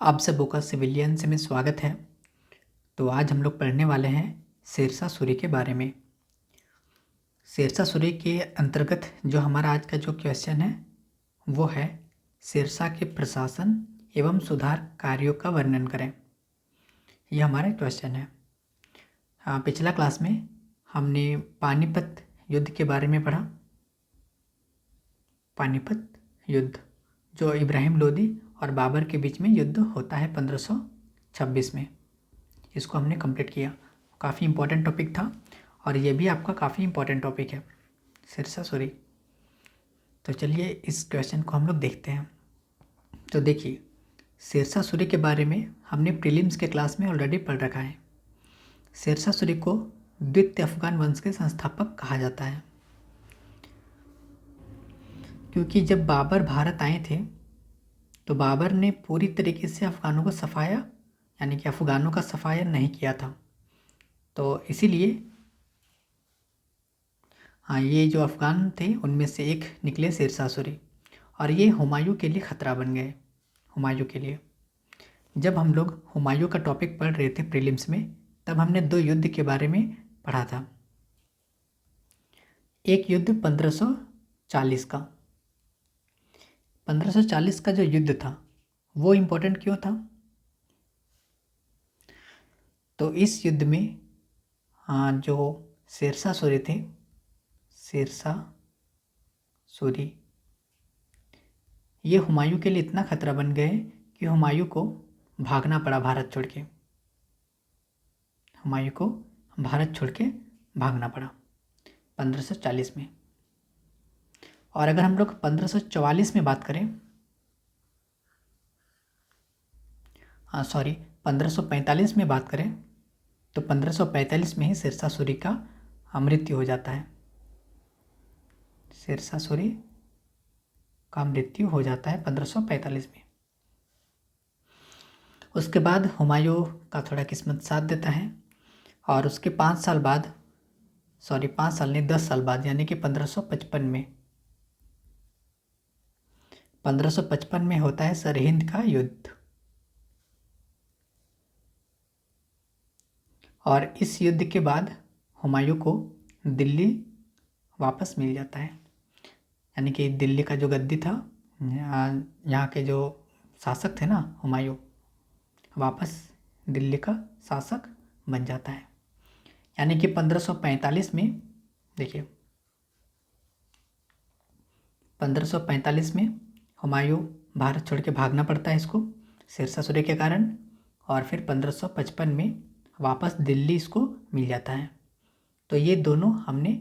आप सबों का सिविलियन से में स्वागत है। तो आज हम लोग पढ़ने वाले हैं शेरशाह सूरी के बारे में। शेरशाह सूरी के अंतर्गत जो हमारा आज का जो क्वेश्चन है वो है शेरशाह के प्रशासन एवं सुधार कार्यों का वर्णन करें। यह हमारा क्वेश्चन है। पिछला क्लास में हमने पानीपत युद्ध के बारे में पढ़ा। पानीपत युद्ध जो इब्राहिम लोदी और बाबर के बीच में युद्ध होता है 1526 में, इसको हमने कंप्लीट किया। काफ़ी इम्पोर्टेंट टॉपिक था और ये भी आपका काफ़ी इम्पोर्टेंट टॉपिक है शेरशाह सूरी। तो चलिए इस क्वेश्चन को हम लोग देखते हैं। तो देखिए, शेरशाह सूरी के बारे में हमने प्रीलिम्स के क्लास में ऑलरेडी पढ़ रखा है। शेरशाह सूरी को द्वितीय अफगान वंश के संस्थापक कहा जाता है, क्योंकि जब बाबर भारत आए थे तो बाबर ने पूरी तरीके से अफ़गानों को सफाया, यानी कि अफ़गानों का सफाया नहीं किया था। तो इसीलिए ये जो अफ़गान थे उनमें से एक निकले शेरशाह सूरी, और ये हुमायूं के लिए ख़तरा बन गए। हुमायूं के लिए जब हम लोग हुमायूं का टॉपिक पढ़ रहे थे प्रीलिम्स में, तब हमने दो युद्ध के बारे में पढ़ा था। एक युद्ध 1540 का 1540 का जो युद्ध था वो इम्पोर्टेंट क्यों था? तो इस युद्ध में जो शेरशाह सूरी थे, शेरशाह सूरी ये हुमायूं के लिए इतना खतरा बन गए कि हुमायूं को भागना पड़ा भारत छोड़ के। हुमायूं को भारत छोड़ के भागना पड़ा 1540 में। और अगर हम लोग 1544 में बात करें, 1545 में बात करें, तो 1545 में ही शेरशाह सूरी का मृत्यु हो जाता है। शेरशाह सूरी का मृत्यु हो जाता है 1545 में। उसके बाद हुमायूं का थोड़ा किस्मत साथ देता है, और उसके 5 साल बाद, 5 साल नहीं 10 साल बाद, यानी कि 1555 में होता है सरहिंद का युद्ध। और इस युद्ध के बाद हुमायूं को दिल्ली वापस मिल जाता है, यानी कि दिल्ली का जो गद्दी था, यहाँ के जो शासक थे ना हुमायूं, वापस दिल्ली का शासक बन जाता है। यानी कि 1545 में, देखिए 1545 में हुमायूं भारत छोड़ के भागना पड़ता है इसको शेरशाह सूरी के कारण, और फिर 1555 में वापस दिल्ली इसको मिल जाता है। तो ये दोनों हमने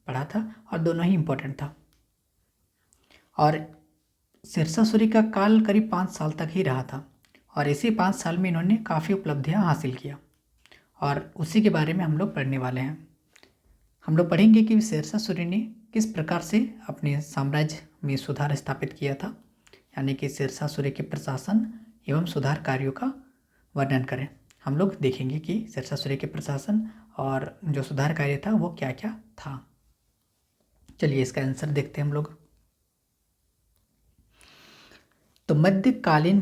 पढ़ा था और दोनों ही इम्पोर्टेंट था। और शेरशाह सूरी का काल करीब 5 साल तक ही रहा था, और इसी 5 साल में इन्होंने काफ़ी उपलब्धियां हासिल किया, और उसी के बारे में हम लोग पढ़ने वाले हैं। हम लोग पढ़ेंगे कि शेरशाह सूरी ने किस प्रकार से अपने साम्राज्य में सुधार स्थापित किया था, यानी कि शेरशाह सूरी के प्रशासन एवं सुधार कार्यों का वर्णन करें। हम लोग देखेंगे कि शेरशाह सूरी के प्रशासन और जो सुधार कार्य था वो क्या क्या था। चलिए इसका आंसर देखते हैं हम लोग। तो मध्यकालीन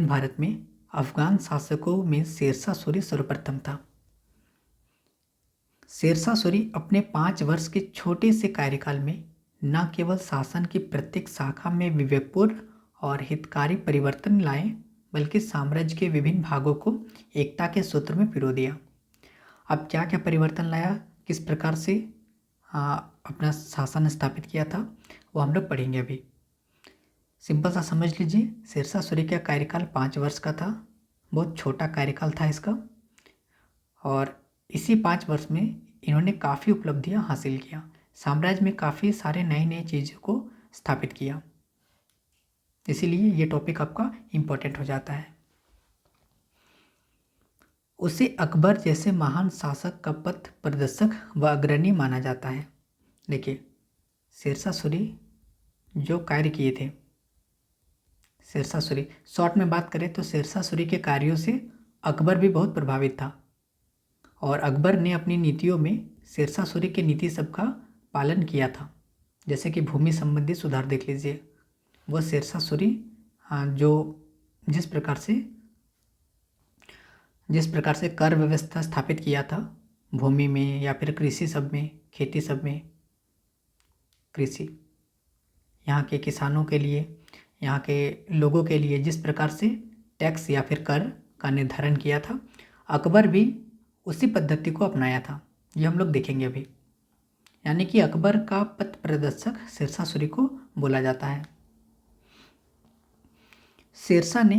भारत में अफगान शासकों में शेरशाह सूरी सर्वप्रथम था। शेरशाह सूरी अपने 5 वर्ष के छोटे से कार्यकाल में न केवल शासन की प्रत्येक शाखा में विवेकपूर्ण और हितकारी परिवर्तन लाए, बल्कि साम्राज्य के विभिन्न भागों को एकता के सूत्र में पिरो दिया। अब क्या क्या परिवर्तन लाया, किस प्रकार से अपना शासन स्थापित किया था, वो हम लोग पढ़ेंगे अभी। सिंपल सा समझ लीजिए, शेरशाह सूरी का कार्यकाल 5 वर्ष का था। बहुत छोटा कार्यकाल था इसका, और इसी 5 वर्ष में इन्होंने काफ़ी उपलब्धियां हासिल किया। साम्राज्य में काफ़ी सारे नई नई चीज़ों को स्थापित किया, इसीलिए ये टॉपिक आपका इम्पोर्टेंट हो जाता है। उसे अकबर जैसे महान शासक का पथ प्रदर्शक व अग्रणी माना जाता है। देखिए, शेरशाह सूरी जो कार्य किए थे, शेरशाह सूरी शॉर्ट में बात करें तो शेरशाह सूरी के कार्यों से अकबर भी बहुत प्रभावित था, और अकबर ने अपनी नीतियों में शेरशाह सूरी के नीति सब का पालन किया था। जैसे कि भूमि संबंधी सुधार देख लीजिए, वो शेरशाह सूरी जो जिस प्रकार से कर व्यवस्था स्थापित किया था भूमि में या फिर कृषि सब में, खेती सब में, कृषि यहाँ के किसानों के लिए, यहाँ के लोगों के लिए जिस प्रकार से टैक्स या फिर कर का निर्धारण किया था, अकबर भी उसी पद्धति को अपनाया था। ये हम लोग देखेंगे अभी। यानी कि अकबर का पथ प्रदर्शक शेरशाह सूरी को बोला जाता है। शेरशाह ने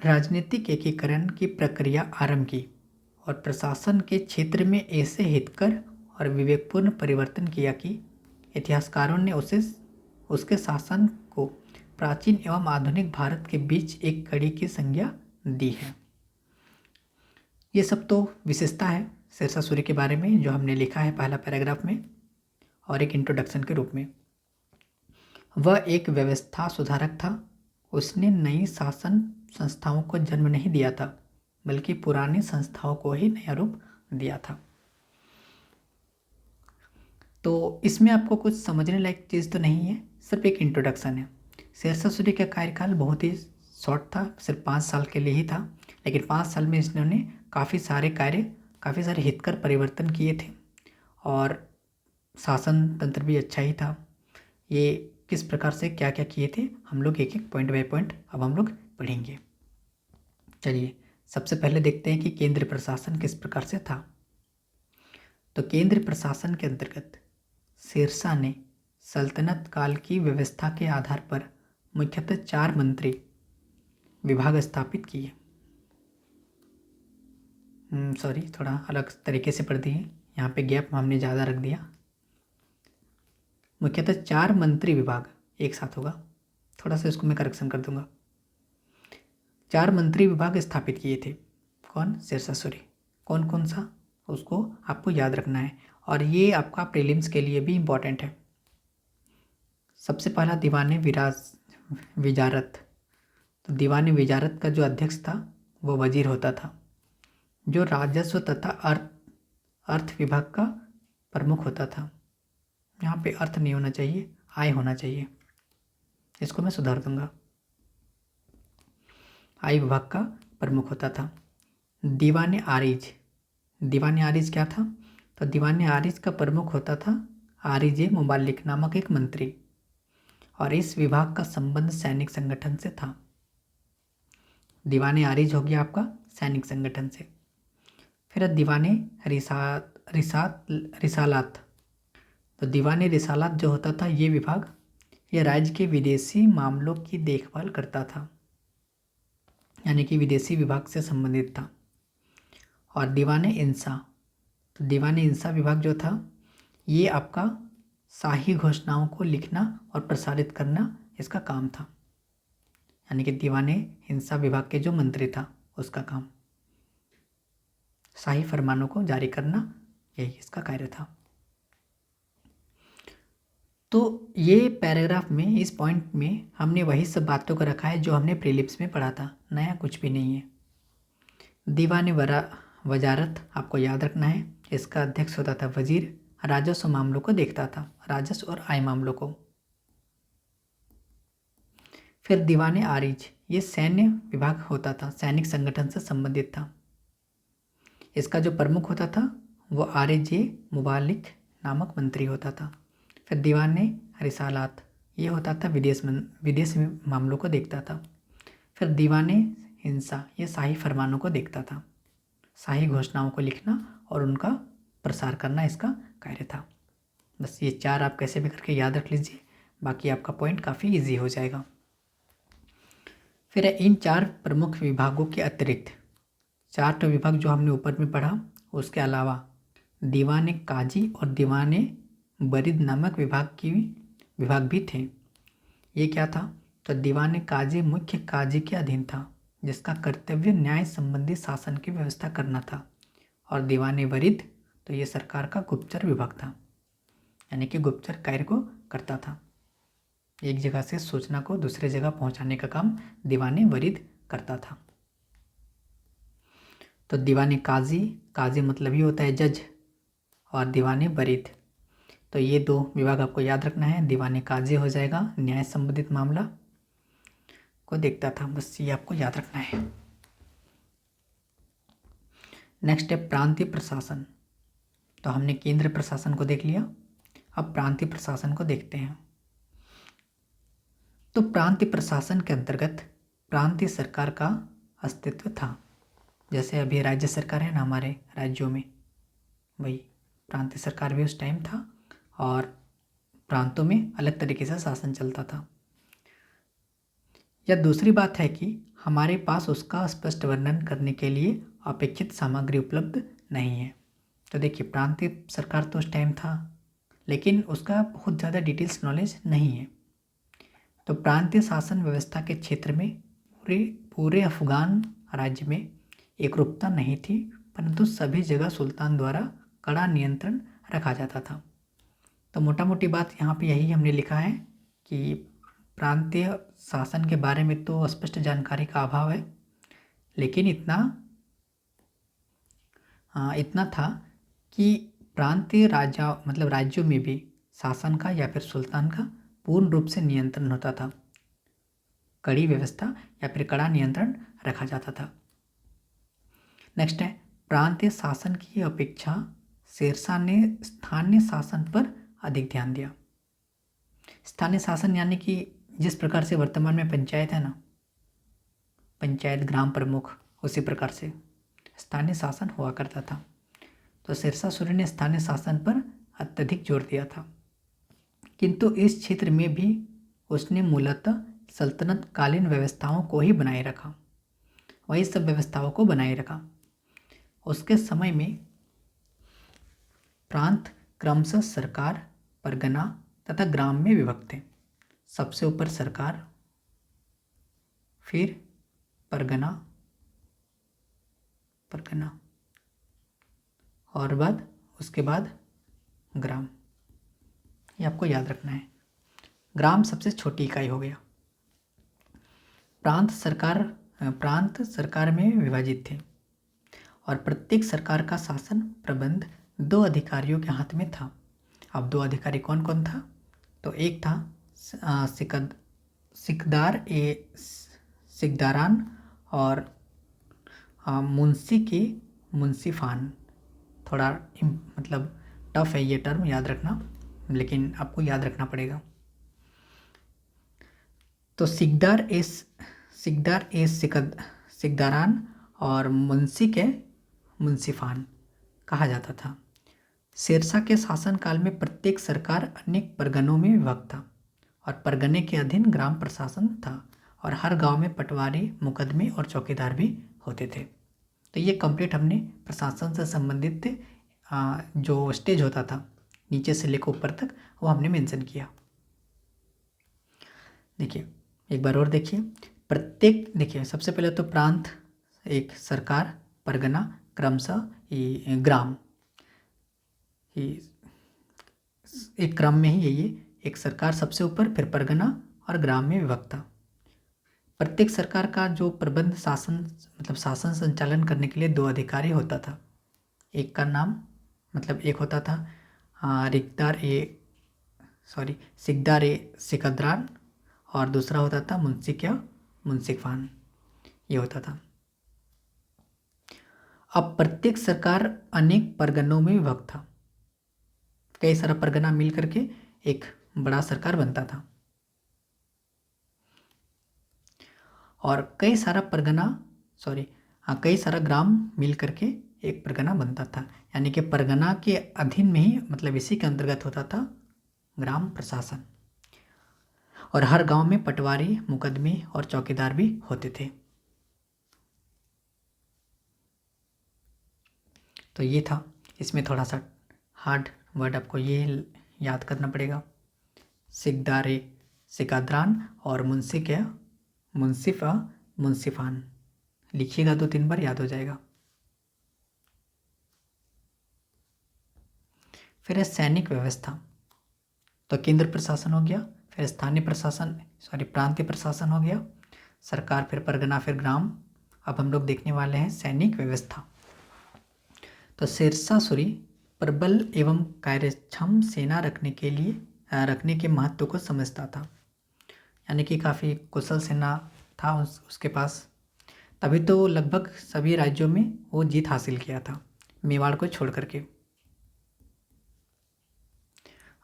राजनीतिक एकीकरण की प्रक्रिया आरंभ की और प्रशासन के क्षेत्र में ऐसे हितकर और विवेकपूर्ण परिवर्तन किया कि इतिहासकारों ने उसके शासन को प्राचीन एवं आधुनिक भारत के बीच एक कड़ी की संज्ञा दी है। ये सब तो विशेषता है शेरशाह सूरी के बारे में जो हमने लिखा है पहला पैराग्राफ में और एक इंट्रोडक्शन के रूप में। वह एक व्यवस्था सुधारक था। उसने नई शासन संस्थाओं को जन्म नहीं दिया था, बल्कि पुरानी संस्थाओं को ही नया रूप दिया था। तो इसमें आपको कुछ समझने लायक चीज़ तो नहीं है, सिर्फ एक इंट्रोडक्शन है। शेरशाह सूरी का कार्यकाल बहुत ही शॉर्ट था, सिर्फ 5 साल के लिए ही था, लेकिन 5 साल में इन्होंने काफ़ी सारे हितकर परिवर्तन किए थे और शासन तंत्र भी अच्छा ही था। ये किस प्रकार से क्या क्या किए थे हम लोग एक एक पॉइंट बाय पॉइंट अब हम लोग पढ़ेंगे। चलिए सबसे पहले देखते हैं कि केंद्र प्रशासन किस प्रकार से था। तो केंद्र प्रशासन के अंतर्गत शेरशाह ने सल्तनत काल की व्यवस्था के आधार पर मुख्यतः 4 मंत्री विभाग स्थापित किए। थोड़ा अलग तरीके से पढ़ दिए, यहाँ पे गैप हमने ज़्यादा रख दिया। मुख्यतः 4 मंत्री विभाग एक साथ होगा, थोड़ा सा इसको मैं करेक्शन कर दूंगा। 4 मंत्री विभाग स्थापित किए थे। कौन? शेरशाह सूरी। कौन कौन सा उसको आपको याद रखना है और ये आपका प्रीलिम्स के लिए भी इम्पॉर्टेंट है। सबसे पहला दीवाने विजारत। तो दीवाने विजारत का जो अध्यक्ष था वो वजीर होता था, जो राजस्व तथा अर्थ विभाग का प्रमुख होता था। यहाँ पे अर्थ नहीं होना चाहिए, आय होना चाहिए, इसको मैं सुधार दूंगा। आय विभाग का प्रमुख होता था। दीवाने आरिज। दीवाने आरिज क्या था? तो दीवाने आरिज का प्रमुख होता था आरिज मुबालिक नामक एक मंत्री, और इस विभाग का संबंध सैनिक संगठन से था। दीवाने आरिज हो गया आपका सैनिक संगठन से। फिर दीवाने रिसालात। तो दीवाने रिसालात जो होता था ये विभाग, यह राज्य के विदेशी मामलों की देखभाल करता था, यानी कि विदेशी विभाग से संबंधित था। और दीवाने इंसा। तो दीवाने इंसा विभाग जो था ये आपका शाही घोषणाओं को लिखना और प्रसारित करना इसका काम था, यानी कि दीवाने हिंसा विभाग के जो मंत्री था उसका काम शाही फरमानों को जारी करना, यही इसका कार्य था। तो ये पैराग्राफ में इस पॉइंट में हमने वही सब बातों को रखा है जो हमने प्रीलिम्स में पढ़ा था, नया कुछ भी नहीं है। दीवाने वजारत आपको याद रखना है, इसका अध्यक्ष होता था वजीर, राजस्व मामलों को देखता था, राजस्व और आय मामलों को। फिर दीवाने आरिज, ये सैन्य विभाग होता था, सैनिक संगठन से संबंधित था। इसका जो प्रमुख होता था वो आरिज मुबालिक नामक मंत्री होता था। फिर दीवाने रिसालात, ये होता था विदेश मामलों को देखता था। फिर दीवाने हिंसा, ये शाही फरमानों को देखता था, शाही घोषणाओं को लिखना और उनका प्रसार करना इसका कार्य था। बस ये 4 आप कैसे भी करके याद रख लीजिए, बाकी आपका पॉइंट काफ़ी इजी हो जाएगा। फिर इन 4 प्रमुख विभागों के अतिरिक्त 4 विभाग जो हमने ऊपर में पढ़ा, उसके अलावा दीवाने काजी और दीवाने बरीद नामक विभाग भी थे। ये क्या था? तो दीवाने काजी मुख्य काजी के अधीन था, जिसका कर्तव्य न्याय संबंधी शासन की व्यवस्था करना था। और दीवाने वरीद, तो ये सरकार का गुप्तचर विभाग था, यानी कि गुप्तचर कार्य को करता था। एक जगह से सूचना को दूसरे जगह पहुंचाने का काम दीवाने वरीद करता था। तो दीवाने काजी मतलब ही होता है जज, और दीवाने वरीद, तो ये 2 विभाग आपको याद रखना है। दीवाने काजी हो जाएगा न्याय संबंधित मामला, को देखता था। बस ये आपको याद रखना है। नेक्स्ट है प्रांतीय प्रशासन। तो हमने केंद्र प्रशासन को देख लिया, अब प्रांतीय प्रशासन को देखते हैं। तो प्रांतीय प्रशासन के अंतर्गत प्रांतीय सरकार का अस्तित्व था। जैसे अभी राज्य सरकार है ना हमारे राज्यों में, वही प्रांतीय सरकार भी उस टाइम था और प्रांतों में अलग तरीके से शासन चलता था। या दूसरी बात है कि हमारे पास उसका स्पष्ट वर्णन करने के लिए अपेक्षित सामग्री उपलब्ध नहीं है। तो देखिए प्रांतीय सरकार तो उस टाइम था, लेकिन उसका बहुत ज़्यादा डिटेल्स नॉलेज नहीं है। तो प्रांतीय शासन व्यवस्था के क्षेत्र में पूरे अफगान राज्य में एकरूपता नहीं थी, परंतु सभी जगह सुल्तान द्वारा कड़ा नियंत्रण रखा जाता था। तो मोटा मोटी बात यहाँ पे यही हमने लिखा है कि प्रांतीय शासन के बारे में तो स्पष्ट जानकारी का अभाव है, लेकिन इतना था कि प्रांतीय राजा मतलब राज्यों में भी शासन का या फिर सुल्तान का पूर्ण रूप से नियंत्रण होता था, कड़ी व्यवस्था या फिर कड़ा नियंत्रण रखा जाता था। नेक्स्ट है प्रांतीय शासन की अपेक्षा शेरशाह ने स्थानीय शासन पर अधिक ध्यान दिया। स्थानीय शासन यानी कि जिस प्रकार से वर्तमान में पंचायत है ना, पंचायत ग्राम प्रमुख, उसी प्रकार से स्थानीय शासन हुआ करता था। तो शेरशाह सूरी ने स्थानीय शासन पर अत्यधिक जोर दिया था, किंतु इस क्षेत्र में भी उसने मूलतः सल्तनत कालीन व्यवस्थाओं को ही बनाए रखा, वही सब व्यवस्थाओं को बनाए रखा। उसके समय में प्रांत क्रमशः सरकार, परगना तथा ग्राम में विभक्त थे। सबसे ऊपर सरकार, फिर परगना और उसके बाद ग्राम। ये आपको याद रखना है। ग्राम सबसे छोटी इकाई हो गया। प्रांत सरकार में विभाजित थे और प्रत्येक सरकार का शासन प्रबंध 2 अधिकारियों के हाथ में था। अब 2 अधिकारी कौन कौन था? तो एक था सिकदारान और मुंशी के मुंसिफान। थोड़ा मतलब टफ है ये टर्म याद रखना, लेकिन आपको याद रखना पड़ेगा। तो सिकदारान और मुंशी के मुंसिफान कहा जाता था। शेरशाह के शासनकाल में प्रत्येक सरकार अनेक परगनों में विभक्त था और परगने के अधीन ग्राम प्रशासन था और हर गांव में पटवारी, मुकदमे और चौकीदार भी होते थे। तो ये कंप्लीट हमने प्रशासन से संबंधित जो स्टेज होता था नीचे से लेकर ऊपर तक वो हमने मेंशन किया। देखिए एक बार और देखिए सबसे पहले तो प्रांत, एक सरकार, परगना, क्रमशः ग्राम, एक क्रम में ही ये एक सरकार सबसे ऊपर, फिर परगना और ग्राम में विभक्त था। प्रत्येक सरकार का जो प्रबंध शासन संचालन करने के लिए 2 अधिकारी होता था। एक का नाम एक होता था सिकदार ए सिकदरान और दूसरा होता था मुंसिफान, ये होता था। अब प्रत्येक सरकार अनेक परगनों में विभक्त था। कई सारा परगना मिल करके एक बड़ा सरकार बनता था और कई सारा ग्राम मिल करके एक परगना बनता था। यानी कि परगना के अधीन में ही इसी के अंतर्गत होता था ग्राम प्रशासन और हर गांव में पटवारी, मुकदमे और चौकीदार भी होते थे। तो ये था, इसमें थोड़ा सा हार्ड वर्ड आपको ये याद करना पड़ेगा। सिकदारे सिकदरान और मुंसिफान लिखिएगा 2-3 बार, याद हो जाएगा। फिर है सैनिक व्यवस्था। तो केंद्र प्रशासन हो गया, फिर प्रांतीय प्रशासन हो गया, सरकार, फिर परगना, फिर ग्राम। अब हम लोग देखने वाले हैं सैनिक व्यवस्था। तो शेरशाह सूरी प्रबल एवं कार्यक्षम सेना रखने के महत्व को समझता था। यानी कि काफ़ी कुशल सेना था उसके पास, तभी तो लगभग सभी राज्यों में वो जीत हासिल किया था, मेवाड़ को छोड़ करके।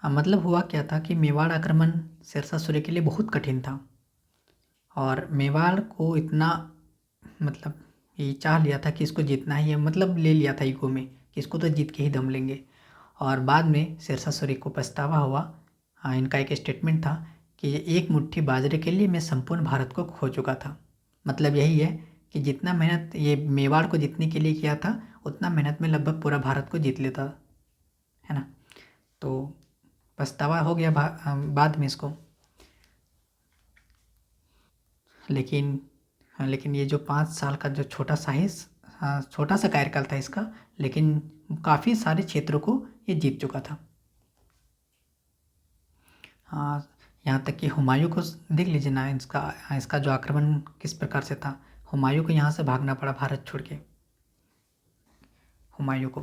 मतलब हुआ क्या था कि मेवाड़ आक्रमण शेरशाह सूर्य के लिए बहुत कठिन था, और मेवाड़ को इतना मतलब ये चाह लिया था कि इसको जीतना ही है, मतलब ले लिया था ईगो में कि इसको तो जीत के ही दम लेंगे। और बाद में शेरशाह सूरी को पछतावा हुआ। हाँ, इनका एक स्टेटमेंट था कि एक मुट्ठी बाजरे के लिए मैं संपूर्ण भारत को खो चुका था। मतलब यही है कि जितना मेहनत ये मेवाड़ को जीतने के लिए किया था, उतना मेहनत में लगभग पूरा भारत को जीत लेता, है ना। तो पछतावा हो गया बाद में इसको। लेकिन हाँ, लेकिन ये जो 5 साल का जो छोटा सा कार्यकाल था इसका, लेकिन काफ़ी सारे क्षेत्रों को ये जीत चुका था। हाँ, यहाँ तक कि हुमायूं को देख लीजिए ना, इसका जो आक्रमण किस प्रकार से था। हुमायूं को यहाँ से भागना पड़ा भारत छोड़ के, हुमायूं को।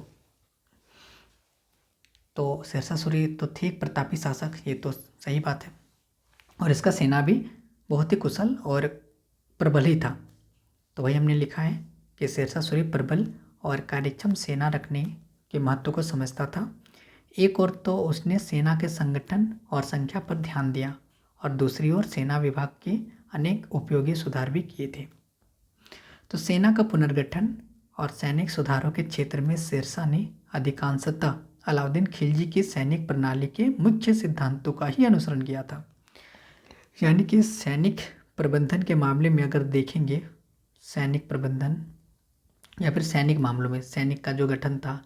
तो शेरशाह सूरी तो थी एक प्रतापी शासक, ये तो सही बात है, और इसका सेना भी बहुत ही कुशल और प्रबल ही था। तो वही हमने लिखा है कि शेरशाह सूरी प्रबल और कार्यक्षम सेना रखने के महत्व को समझता था। एक ओर तो उसने सेना के संगठन और संख्या पर ध्यान दिया, और दूसरी ओर सेना विभाग के अनेक उपयोगी सुधार भी किए थे। तो सेना का पुनर्गठन और सैनिक सुधारों के क्षेत्र में शेरशाह ने अधिकांशतः अलाउद्दीन खिलजी की सैनिक प्रणाली के मुख्य सिद्धांतों का ही अनुसरण किया था। यानी कि सैनिक प्रबंधन के मामले में अगर देखेंगे, सैनिक प्रबंधन या फिर सैनिक मामलों में सैनिक का जो गठन था,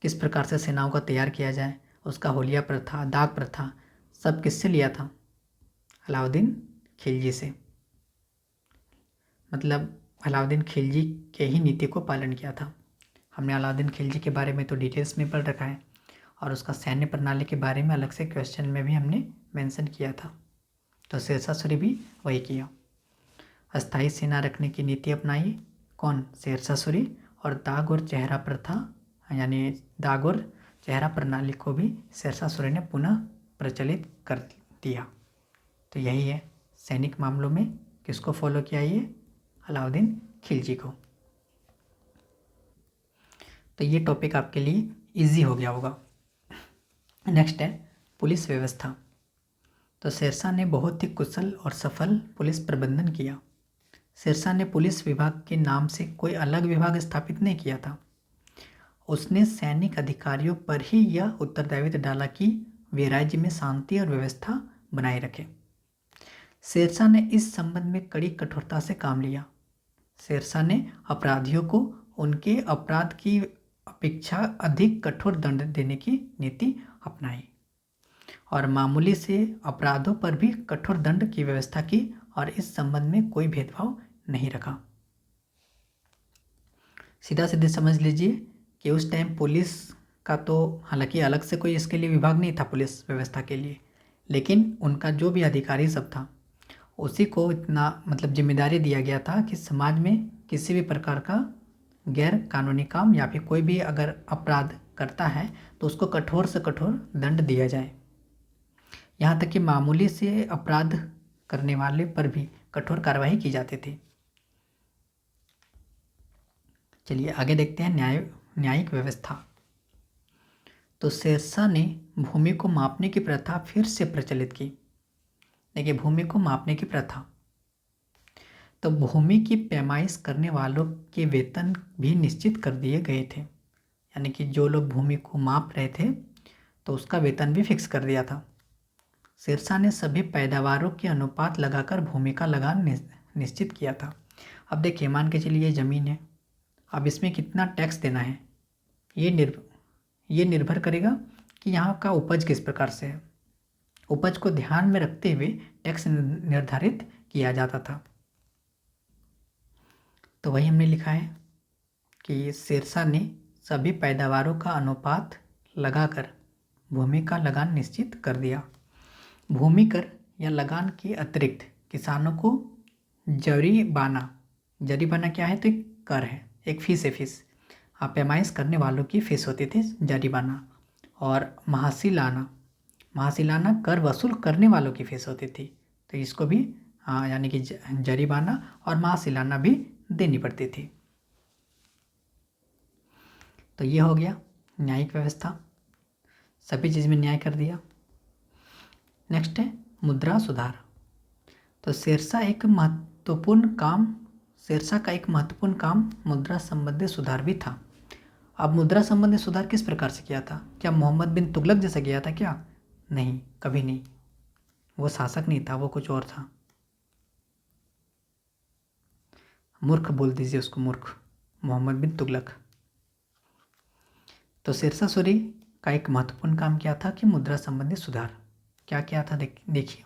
किस प्रकार से सेनाओं का तैयार किया जाए, उसका होलिया प्रथा, दाग प्रथा, सब किससे लिया था? अलाउद्दीन खिलजी से। मतलब अलाउद्दीन खिलजी के ही नीति को पालन किया था। हमने अलाउद्दीन खिलजी के बारे में तो डिटेल्स में पढ़ रखा है, और उसका सैन्य प्रणाली के बारे में अलग से क्वेश्चन में भी हमने मेंशन किया था। तो शेरशाह सूरी भी वही किया। अस्थायी सेना रखने की नीति अपनाई कौन? शेरशाह सूरी। और दाग और चेहरा प्रथा, यानी दाग और चेहरा प्रणाली को भी शेरशाह सूरी ने पुनः प्रचलित कर दिया। तो यही है, सैनिक मामलों में किसको फॉलो किया? ये अलाउद्दीन खिलजी को। तो ये टॉपिक आपके लिए इजी हो गया होगा। नेक्स्ट है पुलिस व्यवस्था। तो शेरशाह ने बहुत ही कुशल और सफल पुलिस प्रबंधन किया। शेरशाह ने पुलिस विभाग के नाम से कोई अलग विभाग स्थापित नहीं किया था। उसने सैनिक अधिकारियों पर ही यह उत्तरदायित्व डाला कि वे राज्य में शांति और व्यवस्था बनाए रखें। शेरशाह ने इस संबंध में कड़ी कठोरता से काम लिया। शेरशाह ने अपराधियों को उनके अपराध की अपेक्षा अधिक कठोर दंड देने की नीति अपनाई, और मामूली से अपराधों पर भी कठोर दंड की व्यवस्था की, और इस संबंध में कोई भेदभाव नहीं रखा। सीधा सीधे समझ लीजिए कि उस टाइम पुलिस का तो हालांकि अलग से कोई इसके लिए विभाग नहीं था पुलिस व्यवस्था के लिए, लेकिन उनका जो भी अधिकारी सब था, उसी को इतना मतलब जिम्मेदारी दिया गया था कि समाज में किसी भी प्रकार का गैर कानूनी काम या फिर कोई भी अगर अपराध करता है तो उसको कठोर से कठोर दंड दिया जाए। यहाँ तक कि मामूली से अपराध करने वाले पर भी कठोर कार्रवाई की जाती थी। चलिए आगे देखते हैं न्यायिक व्यवस्था। तो शेरशाह ने भूमि को मापने की प्रथा फिर से प्रचलित की। देखिए, भूमि को मापने की प्रथा, तो भूमि की पैमाइश करने वालों के वेतन भी निश्चित कर दिए गए थे। यानी कि जो लोग भूमि को माप रहे थे तो उसका वेतन भी फिक्स कर दिया था। शेरशाह ने सभी पैदावारों के अनुपात लगाकर भूमि का लगान निश्चित किया था। अब देखिए, मान के चलिए ये ज़मीन है, अब इसमें कितना टैक्स देना है, ये निर्भर करेगा कि यहाँ का उपज किस प्रकार से है। उपज को ध्यान में रखते हुए टैक्स निर्धारित किया जाता था। तो वही हमने लिखा है कि शेरशाह ने सभी पैदावारों का अनुपात लगाकर भूमि का लगान निश्चित कर दिया। भूमि कर या लगान के अतिरिक्त किसानों को जरीबाना क्या है? तो एक कर है, एक फीस है। फीस पैमाइश करने वालों की फीस होती थी जरीबाना, और महासिलाना कर वसूल करने वालों की फीस होती थी। तो इसको भी हाँ, यानी कि जरिमाना और महासिलाना भी देनी पड़ती थी। तो ये हो गया न्यायिक व्यवस्था, सभी चीज़ में न्याय कर दिया। नेक्स्ट है मुद्रा सुधार। तो शेरशाह का एक महत्वपूर्ण काम मुद्रा संबंधी सुधार भी था। अब मुद्रा संबंधी सुधार किस प्रकार से किया था? क्या मोहम्मद बिन तुगलक जैसा किया था क्या? नहीं, कभी नहीं। वो शासक नहीं था, वो कुछ और था। मूर्ख बोल दीजिए उसको, मूर्ख, मोहम्मद बिन तुगलक। तो शेरशाह सूरी का एक महत्वपूर्ण काम क्या था कि मुद्रा संबंधी सुधार। क्या क्या था देखिए।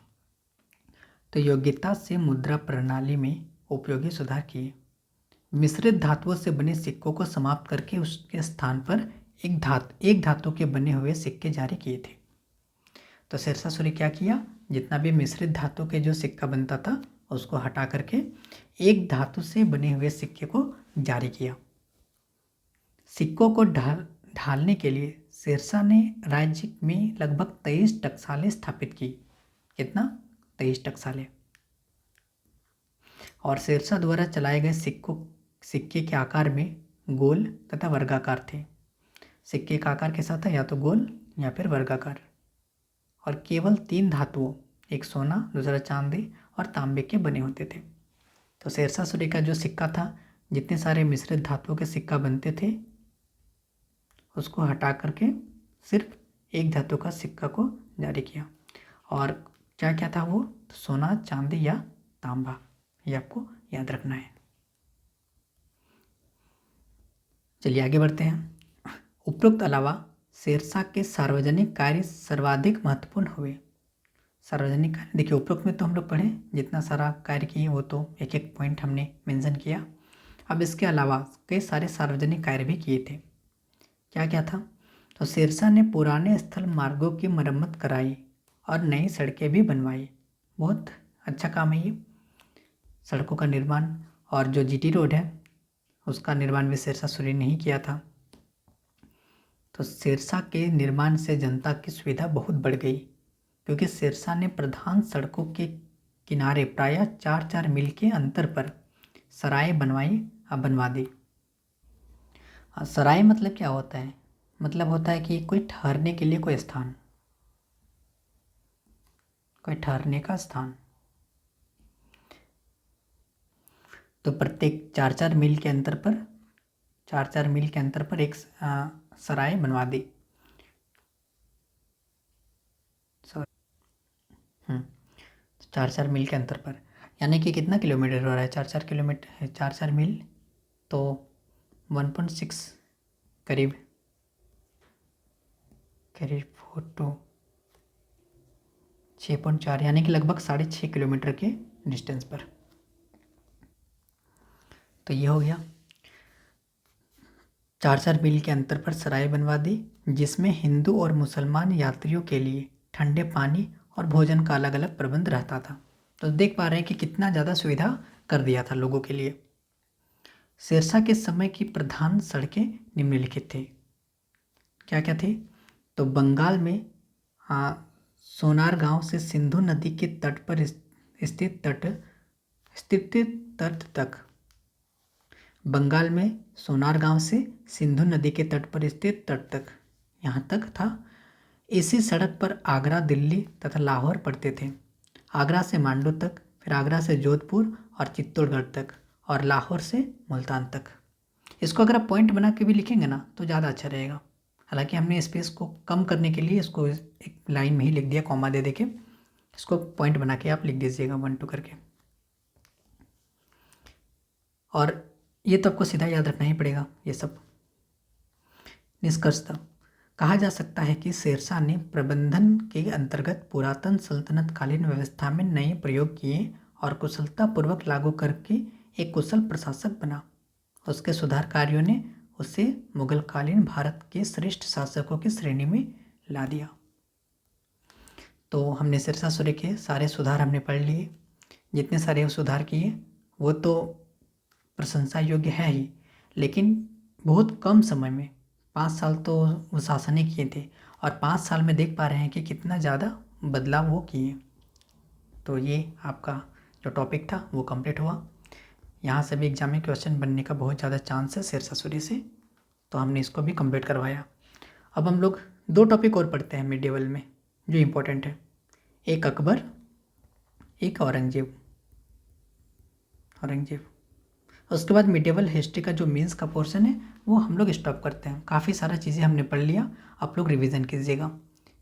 तो योग्यता से मुद्रा प्रणाली में उपयोगी सुधार किए। मिश्रित धातुओं से बने सिक्कों को समाप्त करके उसके स्थान पर एक धातु के बने हुए सिक्के जारी किए थे। तो शेरशाह सूरी क्या किया, जितना भी मिश्रित धातु के जो सिक्का बनता था उसको हटा करके एक धातु से बने हुए सिक्के को जारी किया। सिक्कों को ढालने के लिए शेरशाह ने राज्य में लगभग 23 टकसालें स्थापित की। कितना? 23 टकसालें। और शेरशाह द्वारा चलाए गए सिक्के के आकार में गोल तथा वर्गाकार थे। सिक्के का आकार कैसा था? या तो गोल या फिर वर्गाकार। और केवल 3 धातुओं, एक सोना, दूसरा चांदी और तांबे के बने होते थे। तो शेरशाह सूरी का जो सिक्का था, जितने सारे मिश्रित धातुओं के सिक्का बनते थे उसको हटा करके सिर्फ एक धातु का सिक्का को जारी किया। और क्या क्या था वो? सोना, चांदी या तांबा, ये आपको याद रखना है। चलिए आगे बढ़ते हैं। उपरोक्त अलावा शेरशाह के सार्वजनिक कार्य सर्वाधिक महत्वपूर्ण हुए। सार्वजनिक कार्य देखिए, उपरोक्त में तो हम लोग पढ़े जितना सारा कार्य किए वो तो एक एक पॉइंट हमने मेंशन किया। अब इसके अलावा कई सारे सार्वजनिक कार्य भी किए थे। क्या क्या था? तो शेरशाह ने पुराने स्थल मार्गों की मरम्मत कराई और नई सड़कें भी बनवाई। बहुत अच्छा काम है ये, सड़कों का निर्माण। और जो जीटी रोड है उसका निर्माण भी शेरशाह सूरी ने ही किया था। तो शेरशाह के निर्माण से जनता की सुविधा बहुत बढ़ गई, क्योंकि शेरशाह ने प्रधान सड़कों के किनारे प्रायः 4-4 मील के अंतर पर सराय बनवा दी। सराय मतलब क्या होता है? मतलब होता है कि कोई ठहरने के लिए कोई स्थान, कोई ठहरने का स्थान। तो प्रत्येक 4-4 मील के अंतर पर एक सराय बनवा दी। 4-4 मील के अंतर पर, यानी कि कितना किलोमीटर हो रहा है? 4-4 किलोमीटर, 4-4 मील तो 1.6 करीब 4 to 6.4, यानी कि लगभग 6.5 किलोमीटर के डिस्टेंस पर। तो ये हो गया, 4-4 मील के अंतर पर सराय बनवा दी, जिसमें हिंदू और मुसलमान यात्रियों के लिए ठंडे पानी और भोजन का अलग अलग प्रबंध रहता था। तो देख पा रहे हैं कि कितना ज़्यादा सुविधा कर दिया था लोगों के लिए। शेरशाह के समय की प्रधान सड़कें निम्नलिखित थे। क्या क्या थे? तो बंगाल में सोनार गांव से सिंधु नदी के तट पर स्थित तट तक, बंगाल में सोनार गांव से सिंधु नदी के तट पर स्थित तट तक, यहाँ तक था। इसी सड़क पर आगरा, दिल्ली तथा लाहौर पड़ते थे। आगरा से मांडू तक, फिर आगरा से जोधपुर और चित्तौड़गढ़ तक, और लाहौर से मुल्तान तक। इसको अगर आप पॉइंट बना के भी लिखेंगे ना तो ज़्यादा अच्छा रहेगा। हालांकि हमने स्पेस को कम करने के लिए इसको एक लाइन में ही लिख दिया, कॉमा दे के। इसको पॉइंट बना के आप लिख दीजिएगा 1-2 करके। और ये तो आपको सीधा याद रखना ही पड़ेगा ये सब। निष्कर्षतः कहा जा सकता है कि शेरशाह ने प्रबंधन के अंतर्गत पुरातन सल्तनत कालीन व्यवस्था में नए प्रयोग किए और कुशलतापूर्वक लागू करके एक कुशल प्रशासक बना। उसके सुधार कार्यों ने उसे मुगलकालीन भारत के श्रेष्ठ शासकों की श्रेणी में ला दिया। तो हमने शेरशाह सूरी के सारे सुधार हमने पढ़ लिए। जितने सारे सुधार किए वो तो प्रशंसा योग्य है ही, लेकिन बहुत कम समय में 5 साल तो वो शासन ही किए थे, और 5 साल में देख पा रहे हैं कि कितना ज़्यादा बदलाव वो किए। तो ये आपका जो टॉपिक था वो कंप्लीट हुआ। यहाँ से भी एग्जाम में क्वेश्चन बनने का बहुत ज़्यादा चांस है शेरशाह सूरी से, तो हमने इसको भी कंप्लीट करवाया। अब हम लोग 2 टॉपिक और पढ़ते हैं मिडिवल में जो इम्पोर्टेंट है, एक अकबर, एक औरंगजेब। उसके बाद मिडिवल हिस्ट्री का जो मीन्स का पोर्शन है वो हम लोग स्टॉप करते हैं। काफ़ी सारा चीज़ें हमने पढ़ लिया, आप लोग रिवीजन कीजिएगा।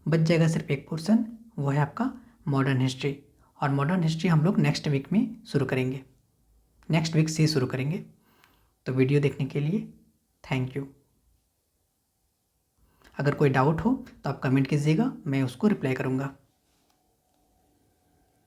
बच जाएगा सिर्फ एक पोर्शन, वो है आपका मॉडर्न हिस्ट्री। और मॉडर्न हिस्ट्री हम लोग नेक्स्ट वीक में शुरू करेंगे, नेक्स्ट वीक से शुरू करेंगे। तो वीडियो देखने के लिए थैंक यू। अगर कोई डाउट हो तो आप कमेंट कीजिएगा, मैं उसको रिप्लाई करूँगा।